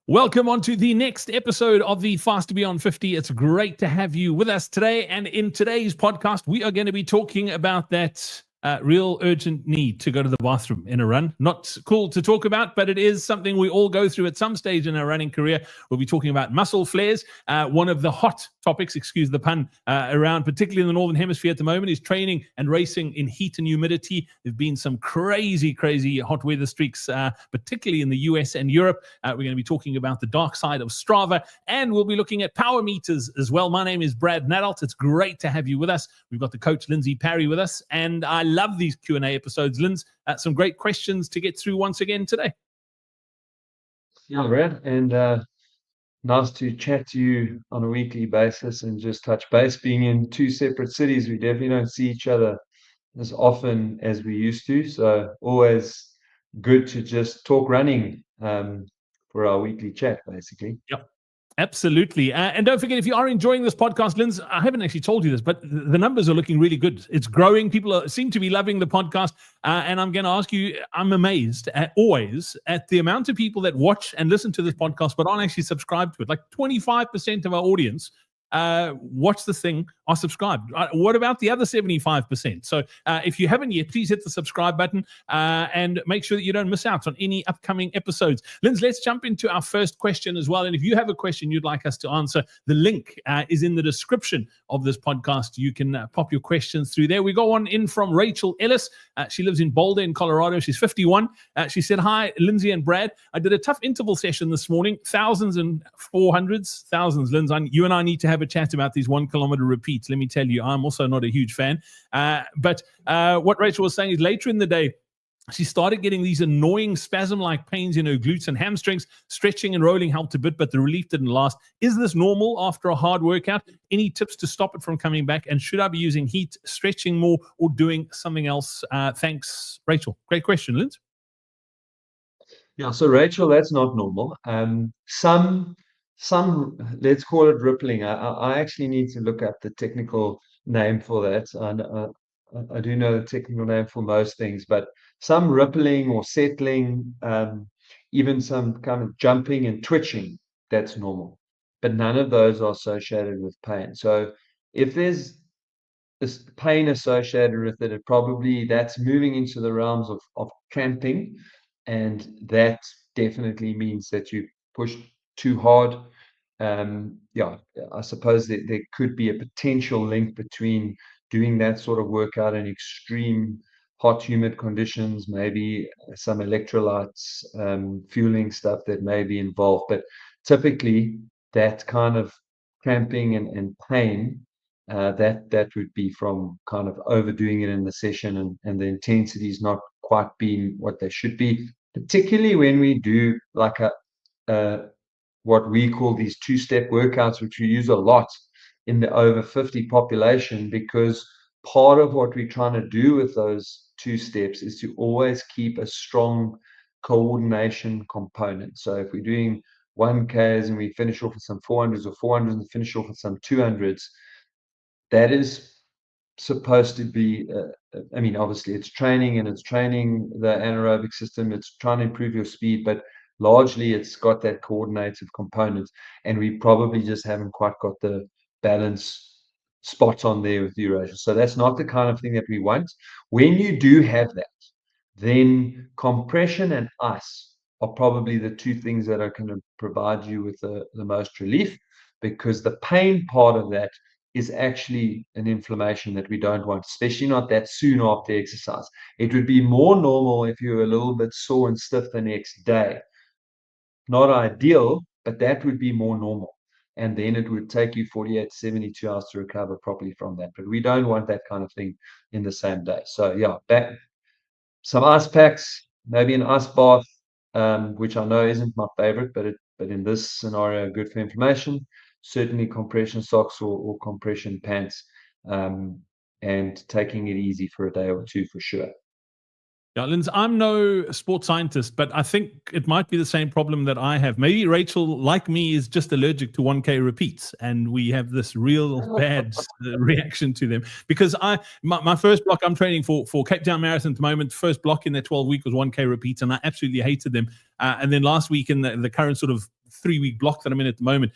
Welcome on to the next episode of the Faster Beyond 50. It's great to have you with us today. And in today's podcast, we are going to be talking about that real urgent need to go to the bathroom in a run. Not cool to talk about, but it is something we all go through at some stage in our running career. We'll be talking about muscle flares. One of the hot topics, excuse the pun, around, particularly in the Northern Hemisphere at the moment, is training and racing in heat and humidity. There have been some crazy hot weather streaks, particularly in the US and Europe. We're going to be talking about the dark side of Strava, and we'll be looking at power meters as well. My name is Brad Nadalt. It's great to have you with us. We've got the coach, Lindsey Parry, with us, and I love these Q&A episodes. Linz, some great questions to get through once again today. Yeah, Brad, and nice to chat to you on a weekly basis and just touch base. Being in two separate cities, we definitely don't see each other as often as we used to. So always good to just talk running for our weekly chat, basically. Yep. Absolutely. And don't forget, if you are enjoying this podcast, Linz, I haven't actually told you this, but the numbers are looking really good. It's growing. People seem to be loving the podcast. And I'm going to ask you, I'm amazed always at the amount of people that watch and listen to this podcast, but aren't actually subscribed to it. Like 25% of our audience watch the thing, are subscribed. What about the other 75%? So if you haven't yet, please hit the subscribe button and make sure that you don't miss out on any upcoming episodes. Linz, let's jump into our first question as well. And if you have a question you'd like us to answer, the link is in the description of this podcast. You can pop your questions through there. We got one in from Rachel Ellis. She lives in Boulder in Colorado. She's 51. She said, "Hi, Lindsey and Brad. I did a tough interval session this morning. Thousands and 400s. Thousands, Linz. You and I need to have a chat about these 1 kilometer repeats. Let me tell you, I'm also not a huge fan. But what Rachel was saying is later in the day, she started getting these annoying spasm-like pains in her glutes and hamstrings. Stretching and rolling helped a bit, but the relief didn't last. Is this normal after a hard workout? Any tips to stop it from coming back? And should I be using heat, stretching more, or doing something else? Thanks, Rachel." Great question, Linz. Yeah, so Rachel, that's not normal. Some let's call it rippling. I actually need to look up the technical name for that. I do know the technical name for most things, but some rippling or settling, even some kind of jumping and twitching, that's normal. But none of those are associated with pain. So if there's this pain associated with it, that's moving into the realms of cramping, and that definitely means that you pushed too hard. I suppose that there could be a potential link between doing that sort of workout in extreme hot, humid conditions, maybe some electrolytes, fueling stuff that may be involved. But typically, that kind of cramping and pain, that would be from kind of overdoing it in the session and the intensity is not quite being what they should be, particularly when we do like what we call these two-step workouts, which we use a lot in the over 50 population, because part of what we're trying to do with those two steps is to always keep a strong coordination component. So if we're doing 1Ks and we finish off with some 400s or 400s and finish off with some 200s, that is supposed to be, obviously it's training and it's training the anaerobic system, it's trying to improve your speed, but largely it's got that coordinative component, and we probably just haven't quite got the balance spot on there with you, Rachel. So that's not the kind of thing that we want. When you do have that, then compression and ice are probably the two things that are going to provide you with the most relief, because the pain part of that is actually an inflammation that we don't want, especially not that soon after exercise. It would be more normal if you were a little bit sore and stiff the next day. Not ideal, but that would be more normal. And then it would take you 48 to 72 hours to recover properly from that. But we don't want that kind of thing in the same day. So yeah, some ice packs, maybe an ice bath, which I know isn't my favorite, but in this scenario, good for inflammation. Certainly compression socks or compression pants, and taking it easy for a day or two for sure. Yeah, Linz, I'm no sports scientist, but I think it might be the same problem that I have. Maybe Rachel, like me, is just allergic to 1K repeats, and we have this real bad reaction to them. Because my first block, I'm training for Cape Town Marathon at the moment. First block in that 12 week was 1K repeats, and I absolutely hated them. And then last week in the current sort of 3-week block that I'm in at the moment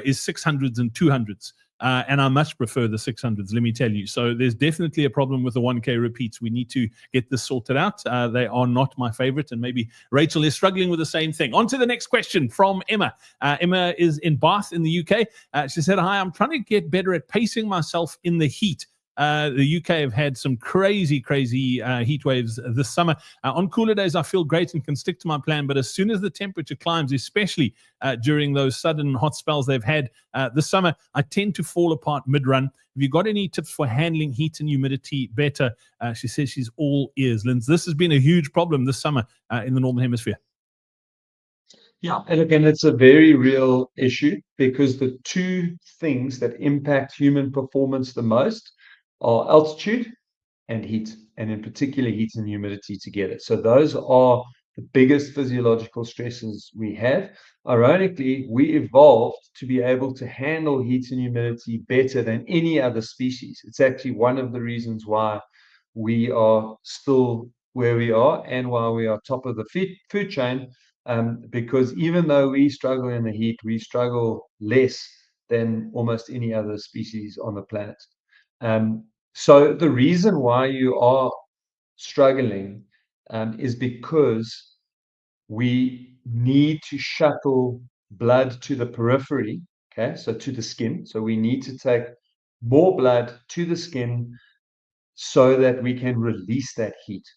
is 600s and 200s. And I much prefer the 600s, let me tell you. So there's definitely a problem with the 1K repeats. We need to get this sorted out. They are not my favorite, and maybe Rachel is struggling with the same thing. On to the next question from Emma. Emma is in Bath in the UK. She said, hi, I'm trying to get better at pacing myself in the heat. The UK have had some crazy heat waves this summer. On cooler days, I feel great and can stick to my plan. But as soon as the temperature climbs, especially during those sudden hot spells they've had this summer, I tend to fall apart mid-run. Have you got any tips for handling heat and humidity better? She says she's all ears. Linz, this has been a huge problem this summer in the Northern Hemisphere. Yeah, and again, it's a very real issue because the two things that impact human performance the most are altitude and heat, and in particular heat and humidity together. So those are the biggest physiological stresses we have. Ironically, we evolved to be able to handle heat and humidity better than any other species. It's actually one of the reasons why we are still where we are and why we are top of the food chain, because even though we struggle in the heat, we struggle less than almost any other species on the planet. So the reason why you are struggling is because we need to shuttle blood to the periphery, okay, so to the skin. So we need to take more blood to the skin so that we can release that heat.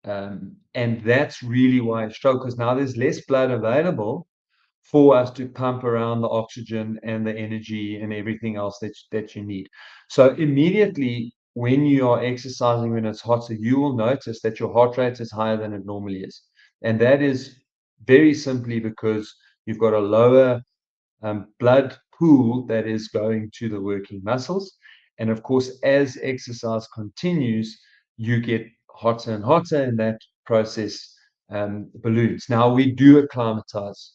And that's really why I struggle, because now there's less blood available for us to pump around the oxygen and the energy and everything else that you need. So immediately when you are exercising, when it's hotter, you will notice that your heart rate is higher than it normally is. And that is very simply because you've got a lower blood pool that is going to the working muscles. And of course, as exercise continues, you get hotter and hotter, and that process balloons. Now, we do acclimatize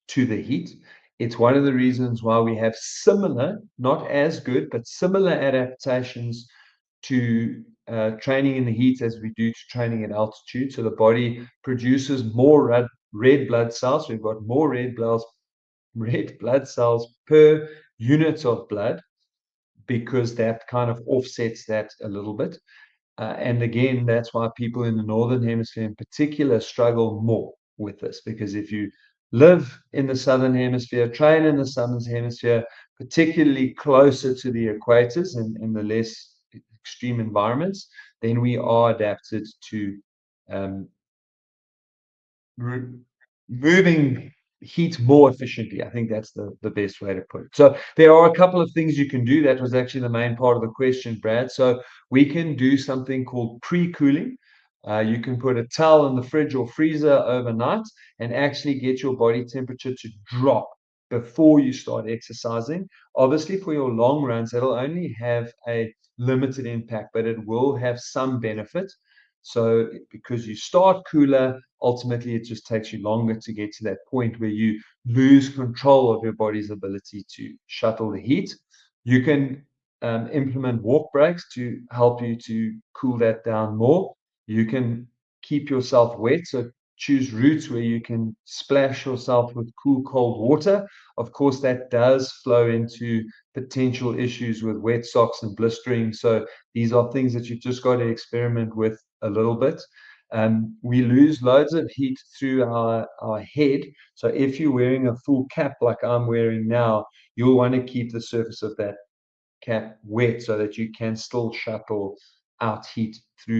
to the heat. It's one of the reasons why we have similar, not as good, but similar adaptations to training in the heat as we do to training at altitude. So the body produces more red blood cells. We've got more red blood cells per unit of blood, because that kind of offsets that a little bit. And again, that's why people in the Northern Hemisphere in particular struggle more with this, because if you live in the Southern Hemisphere, train in the Southern Hemisphere, particularly closer to the equators and in the less extreme environments, then we are adapted to moving heat more efficiently. I think that's the best way to put it. So there are a couple of things you can do. That was actually the main part of the question, Brad. So we can do something called pre-cooling. You can put a towel in the fridge or freezer overnight and actually get your body temperature to drop before you start exercising. Obviously, for your long runs, it'll only have a limited impact, but it will have some benefit. So because you start cooler, ultimately it just takes you longer to get to that point where you lose control of your body's ability to shuttle the heat. You can implement walk breaks to help you to cool that down more. You can keep yourself wet, so choose routes where you can splash yourself with cool, cold water. Of course, that does flow into potential issues with wet socks and blistering. So these are things that you've just got to experiment with a little bit. We lose loads of heat through our head. So if you're wearing a full cap like I'm wearing now, you'll want to keep the surface of that cap wet so that you can still shuttle out heat through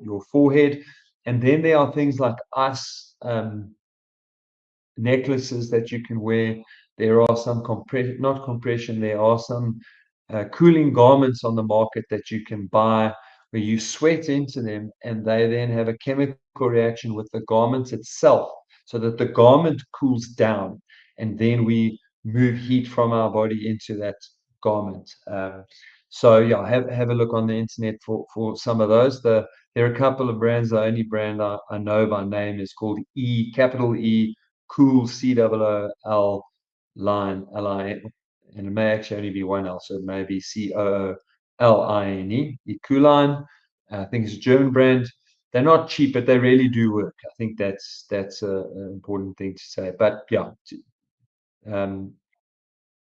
your forehead. And then there are things like ice necklaces that you can wear. There are some not compression, there are some cooling garments on the market that you can buy where you sweat into them and they then have a chemical reaction with the garment itself so that the garment cools down, and then we move heat from our body into that garment. So yeah, have a look on the internet for some of those. There are a couple of brands. The only brand I know by name is called capital E Cool, COOL line, LIN, and it may actually only be one L, so it may be COOLINE, Ecoline. I think it's a German brand. They're not cheap, but they really do work. I think that's an important thing to say. But yeah, um,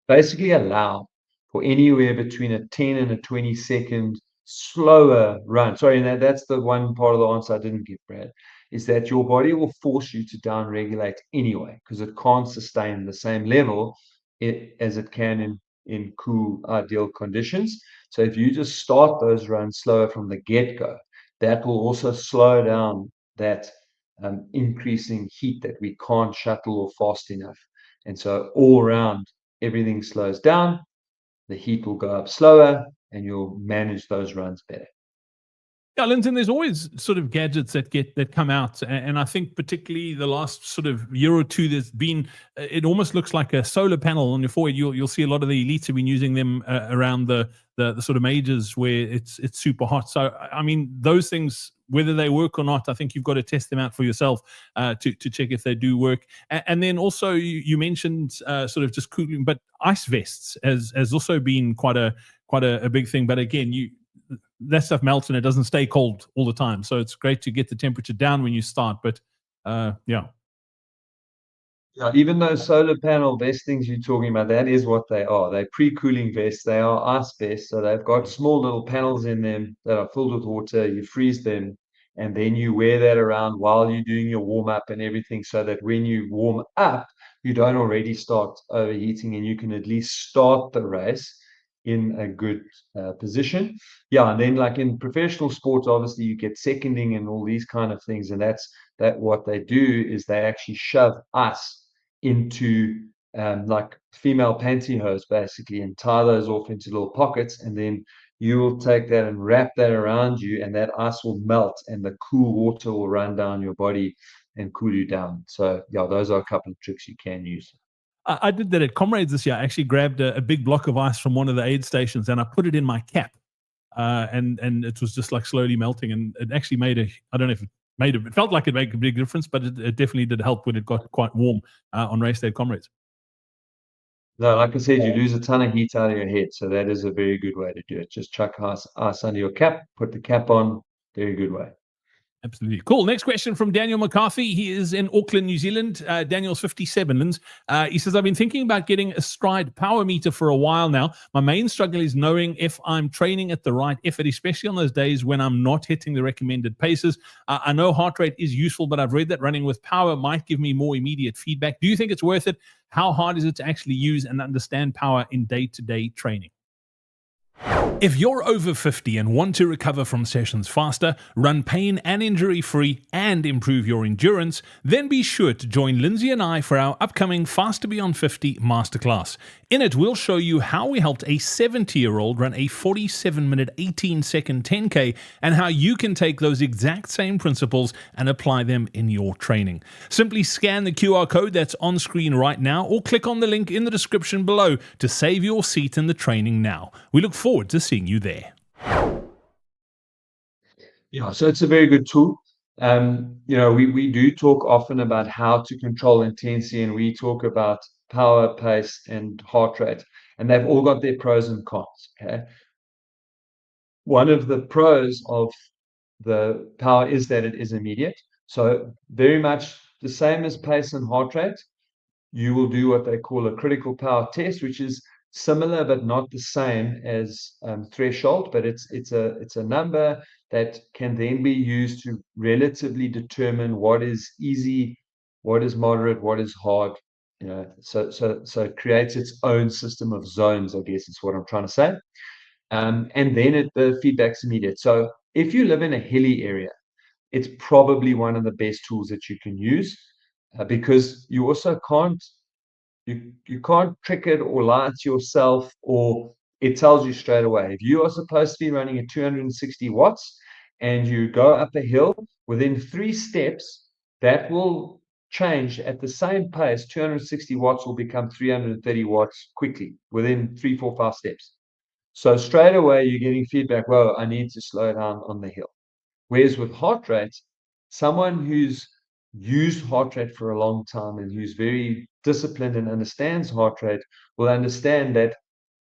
basically allow for anywhere between a 10 and a 20-second slower run. Sorry, and that's the one part of the answer I didn't give, Brad, is that your body will force you to down-regulate anyway, because it can't sustain the same level as it can in cool, ideal conditions. So if you just start those runs slower from the get-go, that will also slow down that increasing heat that we can't shuttle or fast enough. And so all around, everything slows down, the heat will go up slower, and you'll manage those runs better. Yeah, Linton, there's always sort of gadgets that come out, and I think particularly the last sort of year or two, there's been it almost looks like a solar panel on your forehead. You'll see a lot of the elites have been using them around the sort of majors where it's super hot. So I mean, those things, whether they work or not, I think you've got to test them out for yourself to check if they do work. And then also you mentioned sort of just cooling, but ice vests has also been quite a big thing. But again, that stuff melts and it doesn't stay cold all the time. So it's great to get the temperature down when you start. But yeah. Yeah, even those solar panel vestings you're talking about, that is what they are. They're pre-cooling vests. They are ice vests. So they've got small little panels in them that are filled with water. You freeze them, and then you wear that around while you're doing your warm-up and everything, so that when you warm up, you don't already start overheating, and you can at least start the race in a good position. Yeah, and then like in professional sports, obviously you get seconding and all these kind of things, and that's what they do is they actually shove ice into like female pantyhose basically, and tie those off into little pockets, and then you will take that and wrap that around you, and that ice will melt, and the cool water will run down your body and cool you down. So yeah, those are a couple of tricks you can use. I did that at Comrades this year. I actually grabbed a big block of ice from one of the aid stations and I put it in my cap. And it was just like slowly melting, and it actually made I don't know if it felt like it made a big difference, but it definitely did help when it got quite warm on race day Comrades. No, like I said, you lose a ton of heat out of your head, so that is a very good way to do it. Just chuck ice under your cap, put the cap on. Very good way. Absolutely. Cool. Next question from Daniel McCarthy. He is in Auckland, New Zealand. Daniel's 57. Linz. He says, I've been thinking about getting a Stride power meter for a while now. My main struggle is knowing if I'm training at the right effort, especially on those days when I'm not hitting the recommended paces. I know heart rate is useful, but I've read that running with power might give me more immediate feedback. Do you think it's worth it? How hard is it to actually use and understand power in day-to-day training? If you're over 50 and want to recover from sessions faster, run pain and injury free, and improve your endurance, then be sure to join Lindsey and I for our upcoming Faster Beyond 50 Masterclass. In it, we'll show you how we helped a 70-year-old run a 47-minute, 18-second 10K, and how you can take those exact same principles and apply them in your training. Simply scan the QR code that's on screen right now, or click on the link in the description below to save your seat in the training now. We look forward to seeing you there. Yeah, so it's a very good tool. We do talk often about how to control intensity, and we talk about power, pace, and heart rate, and they've all got their pros and cons. Okay. One of the pros of the power is that it is immediate. So very much the same as pace and heart rate. You will do what they call a critical power test, which is similar but not the same as threshold, but it's a number that can then be used to relatively determine what is easy, what is moderate, what is hard. So it creates its own system of zones, I guess is what I'm trying to say. And then the feedback's immediate. So if you live in a hilly area, it's probably one of the best tools that you can use, because you also you can't trick it or lie to yourself, or it tells you straight away. If you are supposed to be running at 260 watts and you go up a hill, within 3 steps, that will change at the same pace. 260 watts will become 330 watts quickly within 3, 4, 5 steps. So straight away, you're getting feedback, well, I need to slow down on the hill. Whereas with heart rate, someone who's used heart rate for a long time and who's very disciplined and understands heart rate will understand that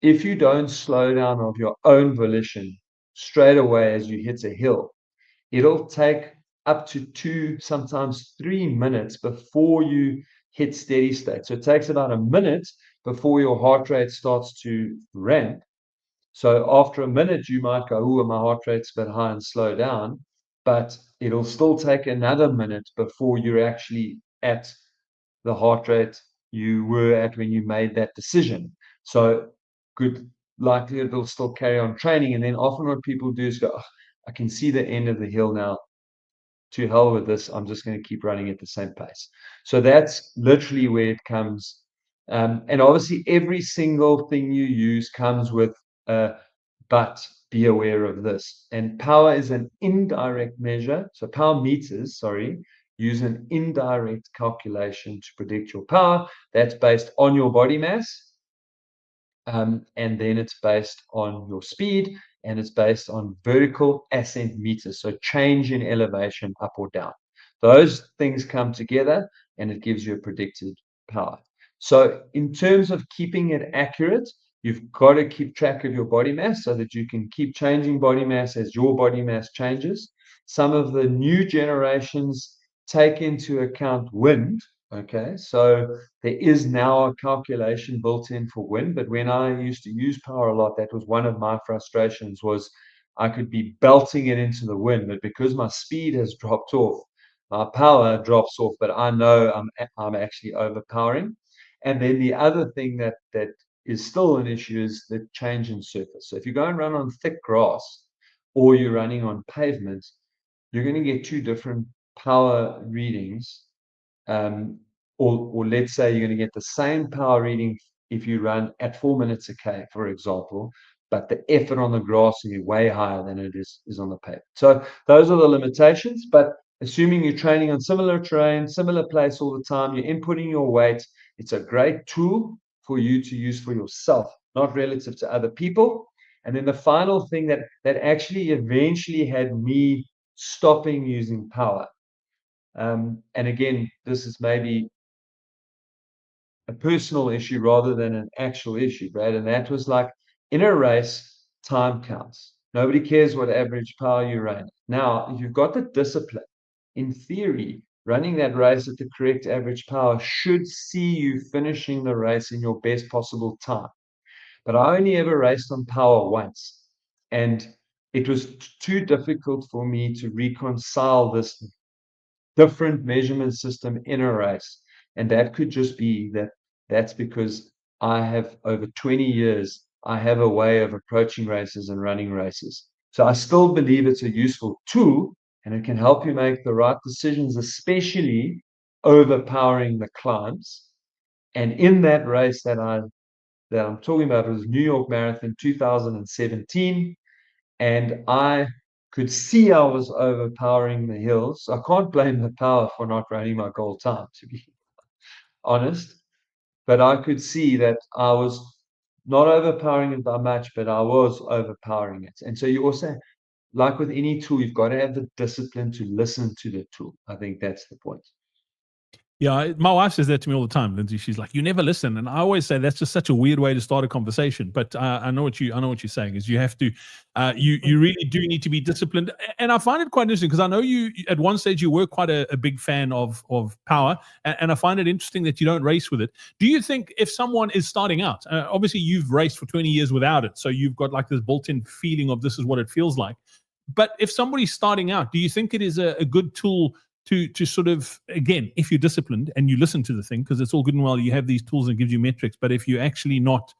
if you don't slow down of your own volition straight away as you hit a hill, it'll take up to 2, sometimes 3 minutes before you hit steady state. So it takes about a minute before your heart rate starts to ramp. So after a minute, you might go, oh, my heart rate's a bit high, and slow down. But it'll still take another minute before you're actually at the heart rate you were at when you made that decision. So good likelihood they'll still carry on training. And then often what people do is go, oh, I can see the end of the hill now. To hell with this. I'm just going to keep running at the same pace. So that's literally where it comes. And obviously, every single thing you use comes with but be aware of this. And power is an indirect measure. So power meters, sorry, use an indirect calculation to predict your power. That's based on your body mass. And then it's based on your speed, and it's based on vertical ascent meters, so change in elevation up or down. Those things come together and it gives you a predicted power. So in terms of keeping it accurate, you've got to keep track of your body mass so that you can keep changing body mass as your body mass changes. Some of the new generations take into account wind. Okay, so there is now a calculation built in for wind, but when I used to use power a lot, that was one of my frustrations, was I could be belting it into the wind, but because my speed has dropped off, my power drops off, but I know I'm actually overpowering. And then the other thing that is still an issue is the change in surface. So if you go and run on thick grass or you're running on pavement, you're going to get two different power readings. Or let's say you're going to get the same power reading if you run at 4 minutes a K, for example, but the effort on the grass will be way higher than it is on the pavement. So those are the limitations. But assuming you're training on similar terrain, similar place all the time, you're inputting your weight, it's a great tool for you to use for yourself, not relative to other people. And then the final thing that actually eventually had me stopping using power. And again, this is maybe a personal issue rather than an actual issue, Brad. And that was like, in a race, time counts. Nobody cares what average power you run. Now, if you've got the discipline, in theory, running that race at the correct average power should see you finishing the race in your best possible time. But I only ever raced on power once. And it was too difficult for me to reconcile this different measurement system in a race. And that could just be that's because I have over 20 years, I have a way of approaching races and running races. So I still believe it's a useful tool and it can help you make the right decisions, especially overpowering the climbs. And in that race that I'm talking about was New York Marathon 2017. And I could see I was overpowering the hills. I can't blame the power for not running my goal time, to be honest. But I could see that I was not overpowering it by much, but I was overpowering it. And so you also, like with any tool, you've got to have the discipline to listen to the tool. I think that's the point. Yeah, my wife says that to me all the time, Lindsay. She's like, "You never listen," and I always say that's just such a weird way to start a conversation. But I know what you're saying is you have to, you really do need to be disciplined. And I find it quite interesting because I know you at one stage you were quite a big fan of power, and I find it interesting that you don't race with it. Do you think if someone is starting out, obviously you've raced for 20 years without it, so you've got like this built-in feeling of this is what it feels like. But if somebody's starting out, do you think it is a good tool to sort of, again, if you're disciplined and you listen to the thing, because it's all good and well, you have these tools and it gives you metrics, but if you're actually not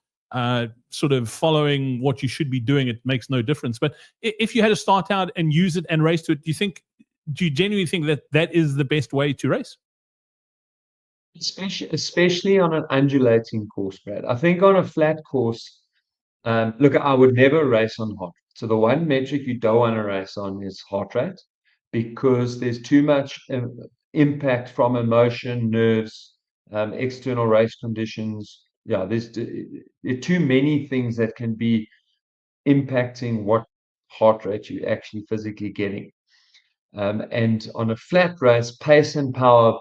sort of following what you should be doing, it makes no difference. But if you had to start out and use it and race to it, do you genuinely think that that is the best way to race? Especially on an undulating course, Brad. I think on a flat course, look, I would never race on heart. So the one metric you don't want to race on is heart rate, because there's too much impact from emotion, nerves, external race conditions. Yeah, there are too many things that can be impacting what heart rate you're actually physically getting. And on a flat race, pace and power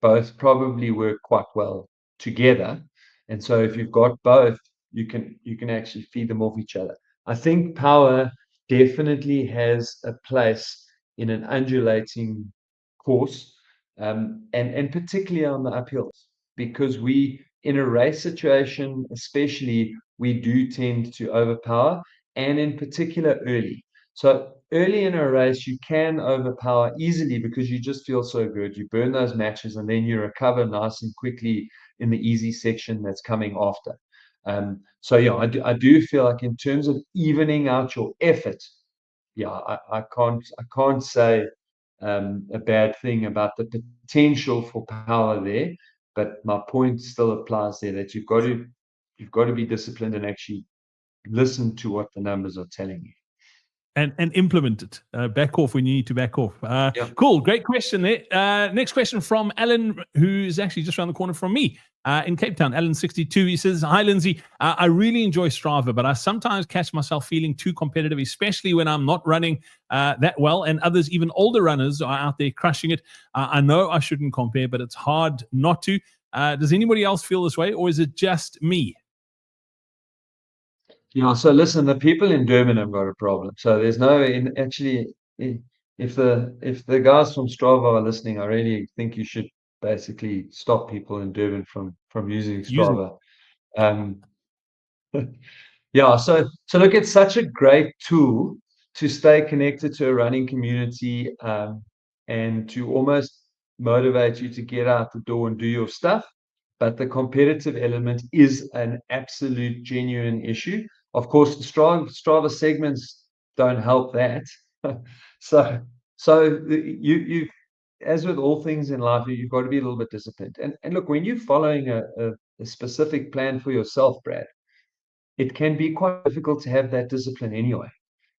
both probably work quite well together. And so if you've got both, you can actually feed them off each other. I think power definitely has a place in an undulating course, and particularly on the uphills, because we, in a race situation especially, we do tend to overpower, and in particular early. So early in a race, you can overpower easily because you just feel so good. You burn those matches and then you recover nice and quickly in the easy section that's coming after. So yeah, I do feel like in terms of evening out your effort, yeah, I can't say a bad thing about the potential for power there, but my point still applies there, that you've got to be disciplined and actually listen to what the numbers are telling you. And implement it. Back off when you need to back off. Yeah. Cool, great question there. Next question from Alan, who's actually just around the corner from me in Cape Town. Alan 62. He says, "Hi Lindsey, I really enjoy Strava, but I sometimes catch myself feeling too competitive, especially when I'm not running that well, and others, even older runners, are out there crushing it. I know I shouldn't compare, but it's hard not to. Does anybody else feel this way, or is it just me?" Yeah, so listen, the people in Durban have got a problem. So there's no in actually if the guys from Strava are listening, I really think you should basically stop people in Durban from using Using Strava. Um, Yeah, so look, it's such a great tool to stay connected to a running community, and to almost motivate you to get out the door and do your stuff. But the competitive element is an absolute genuine issue. Of course, the Strava segments don't help that. So you as with all things in life, you've got to be a little bit disciplined. And look, when you're following a specific plan for yourself, Brad, it can be quite difficult to have that discipline anyway.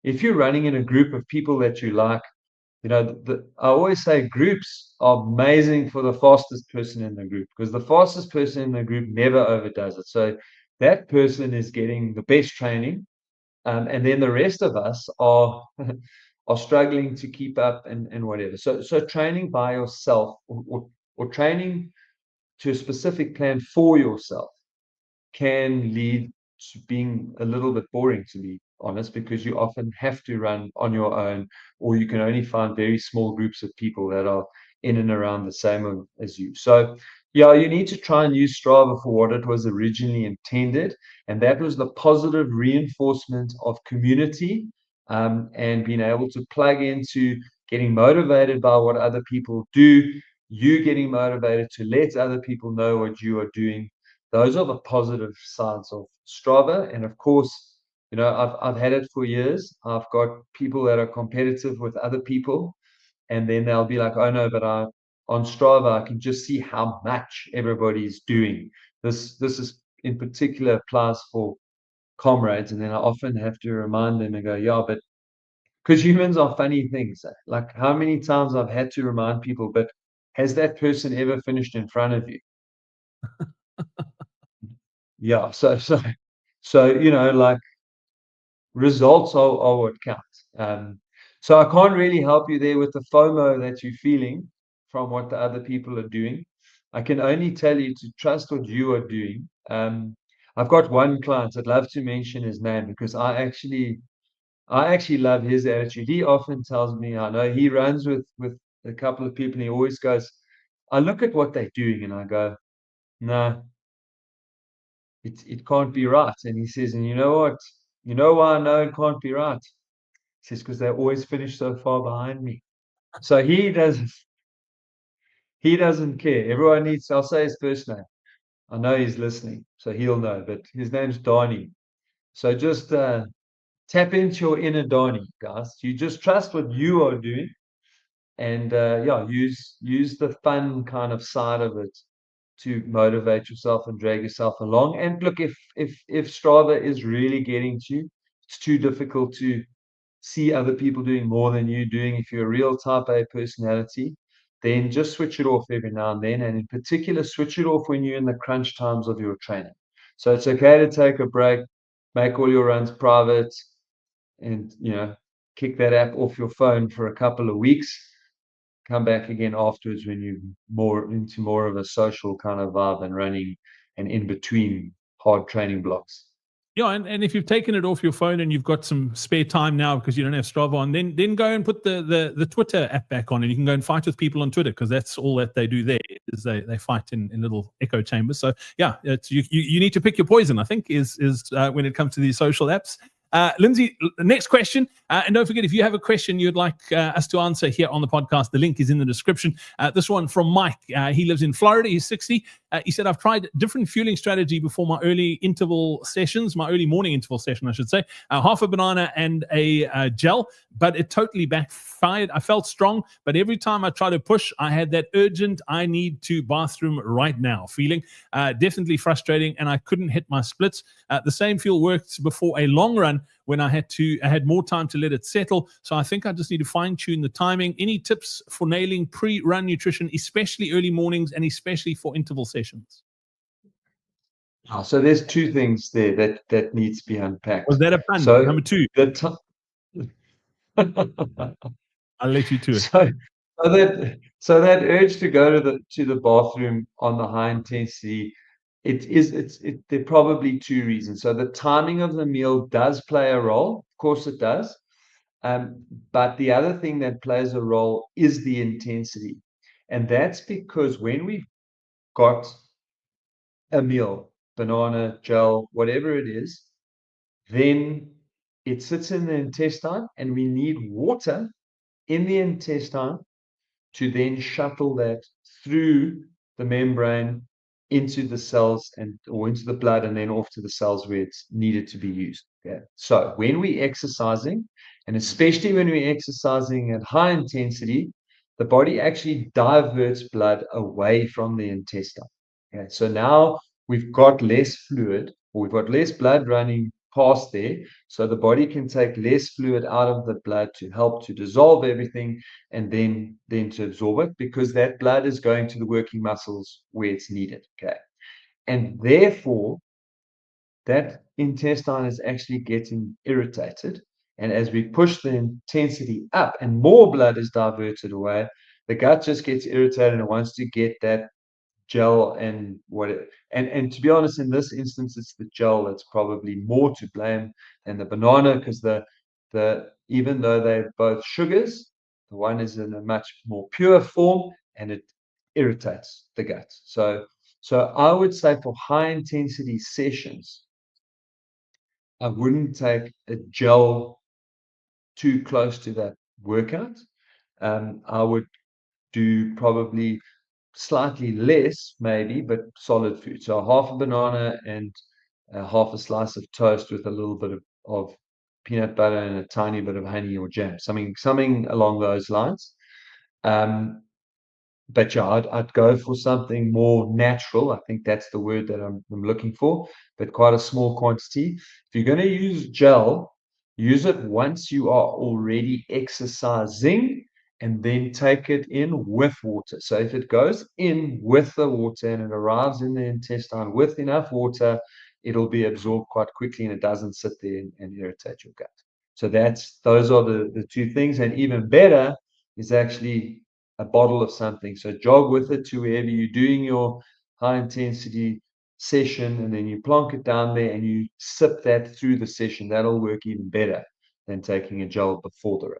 If you're running in a group of people that you like, I always say groups are amazing for the fastest person in the group, because the fastest person in the group never overdoes it. So that person is getting the best training, and then the rest of us are are struggling to keep up and whatever. So training by yourself, or training to a specific plan for yourself, can lead to being a little bit boring, to be honest, because you often have to run on your own, or you can only find very small groups of people that are in and around the same as you. So, yeah, you need to try and use Strava for what it was originally intended, and that was the positive reinforcement of community, and being able to plug into getting motivated by what other people do, you getting motivated to let other people know what you are doing. Those are the positive sides of Strava. And of course, I've had it for years. I've got people that are competitive with other people, and then they'll be like, "Oh no, but on Strava, I can just see how much everybody's doing." This is in particular applies for comrades, and then I often have to remind them and go, "Yeah, but," because humans are funny things. Like, how many times I've had to remind people, but has that person ever finished in front of you? Yeah. So like, results are what counts. So I can't really help you there with the FOMO that you're feeling from what the other people are doing. I can only tell you to trust what you are doing. I've got one client, I'd love to mention his name, because I actually love his attitude. He often tells me, I know he runs with a couple of people, and he always goes, I look at what they're doing and I go, no, it can't be right. And he says, and you know what? You know why I know it can't be right? He says, because they always finish so far behind me. So he doesn't care. Everyone needs, I'll say his first name. I know he's listening, so he'll know, but his name's Donnie. So just tap into your inner Donnie, guys. You just trust what you are doing, and yeah, use the fun kind of side of it to motivate yourself and drag yourself along. And look, if Strava is really getting to you, it's too difficult to see other people doing more than you doing. If you're a real type A personality, then just switch it off every now and then. And in particular, switch it off when you're in the crunch times of your training. So it's okay to take a break, make all your runs private, and kick that app off your phone for a couple of weeks. Come back again afterwards when you're more into more of a social kind of vibe and running, and in between hard training blocks. Yeah, and if you've taken it off your phone and you've got some spare time now because you don't have Strava on, then go and put the Twitter app back on, and you can go and fight with people on Twitter, because that's all that they do there is they fight in little echo chambers. So yeah, it's, you need to pick your poison, I think, is when it comes to these social apps. Lindsey, next question. And don't forget, if you have a question you'd like us to answer here on the podcast, the link is in the description. This one from Mike. He lives in Florida. He's 60. He said, I've tried different fueling strategy before my early interval sessions, my early morning interval session, I should say. Half a banana and a gel, but it totally backfired. I felt strong, but every time I tried to push, I had that urgent, I need to bathroom right now feeling. Definitely frustrating, and I couldn't hit my splits. The same fuel worked before a long run when I had more time to let it settle. So I think I just need to fine tune the timing. Any tips for nailing pre-run nutrition, especially early mornings and especially for interval sessions? So there's two things there that needs to be unpacked. Was that a pun? So Number two, the I'll let you to it. so that urge to go to the bathroom on the high intensity, there are probably two reasons. So the timing of the meal does play a role, of course it does. But the other thing that plays a role is the intensity, and that's because when we've got a meal, banana, gel, whatever it is, then it sits in the intestine, and we need water in the intestine to then shuttle that through the membrane into the cells or into the blood, and then off to the cells where it's needed to be used. Okay. So when we're exercising, and especially when we're exercising at high intensity, the body actually diverts blood away from the intestine. Okay. So now we've got less fluid, or we've got less blood running past there, so the body can take less fluid out of the blood to help to dissolve everything, and then to absorb it, because that blood is going to the working muscles where it's needed. Okay. And therefore that intestine is actually getting irritated, and as we push the intensity up and more blood is diverted away, the gut just gets irritated and it wants to get that gel and and to be honest, in this instance, it's the gel that's probably more to blame than the banana, because the even though they're both sugars, the one is in a much more pure form and it irritates the gut. So I would say for high intensity sessions, I wouldn't take a gel too close to that workout. I would do probably slightly less, maybe, but solid food. So half a banana and half a slice of toast with a little bit of peanut butter and a tiny bit of honey or jam, something along those lines. But yeah, I'd go for something more natural. I think that's the word that I'm looking for, but quite a small quantity. If you're going to use gel, use it once you are already exercising, and then take it in with water. So if it goes in with the water and it arrives in the intestine with enough water, it'll be absorbed quite quickly and it doesn't sit there and irritate your gut. So those are the two things. And even better is actually a bottle of something. So jog with it to wherever you're doing your high intensity session, and then you plonk it down there and you sip that through the session. That'll work even better than taking a gel before the run.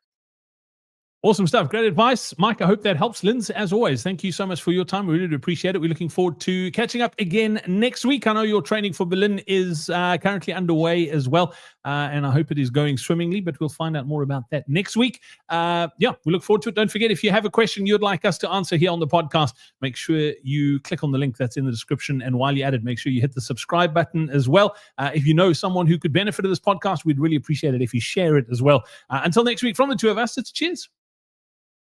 Awesome stuff. Great advice, Mike. I hope that helps. Linz, as always, thank you so much for your time. We really do appreciate it. We're looking forward to catching up again next week. I know your training for Berlin is currently underway as well, and I hope it is going swimmingly, but we'll find out more about that next week. Yeah, we look forward to it. Don't forget, if you have a question you'd like us to answer here on the podcast, make sure you click on the link that's in the description. And while you're at it, make sure you hit the subscribe button as well. If you know someone who could benefit of this podcast, we'd really appreciate it if you share it as well. Until next week, from the two of us, it's cheers.